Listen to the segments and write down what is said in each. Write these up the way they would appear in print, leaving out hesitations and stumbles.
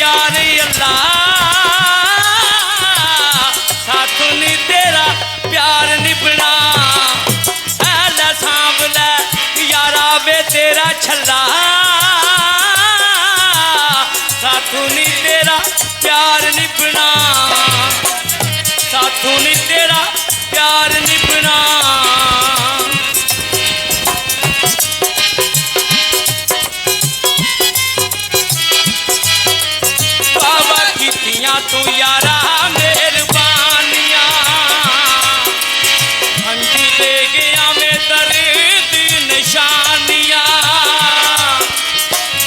यार अल्लाह साथों नी तेरा प्यार निभना ऐला सांभ लै यारा वे तेरा छल्ला साथों नी तेरा प्यार निभना साथों नी तेरा प्यार निभना बाबा कीतियां तू यारा मेहरबानियां हंजी ले गया मैं दर्द निशानियां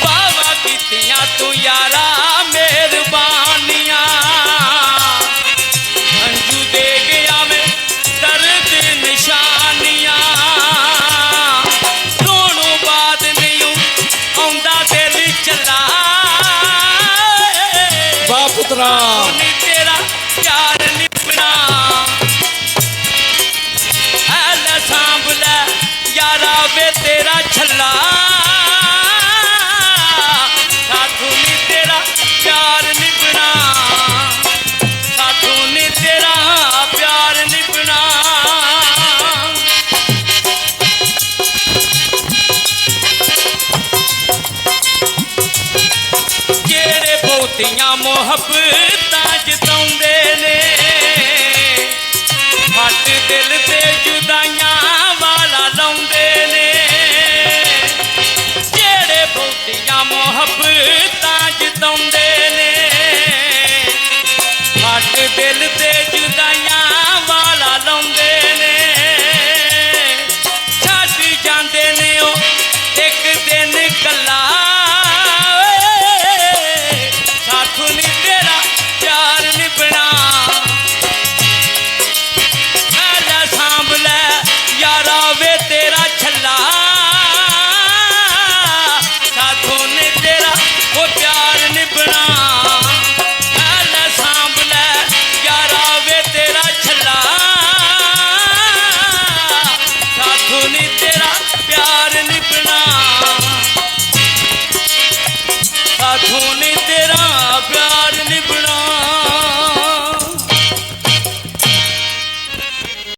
बाबा कीतियां तू यारा मेहरबानियां हंजू दे गया मैं दर्द निशानियां रोनों बाद नहीं आउंदा दिल चला पुत्रा तेरा प्यार निभना ऐला सांभ लै यारा वे तेरा छल्ला साथों नी तेरा प्यार निभना साथों नी तेरा प्यार निभना जेड़े बहुतियां मोहब्बतां जताउंदे ने हट दिल ते जुदाइयां वाला लाउंदे ने जेड़े बहुतियां मोहब्बतां जताउंदे ने हट दिल ते जुदाइयां वाला लाउंदे ने छड्ड जांदे ने ओ एक दिन कल्ला साथों नी तेरा प्यार निभना ऐला सांभ लै यारा वे तेरा छल्ला साथों नी तेरा वो प्यार निभना ऐला सांभ लै यारा वे तेरा छल्ला साथों नी तेरा प्यार निभना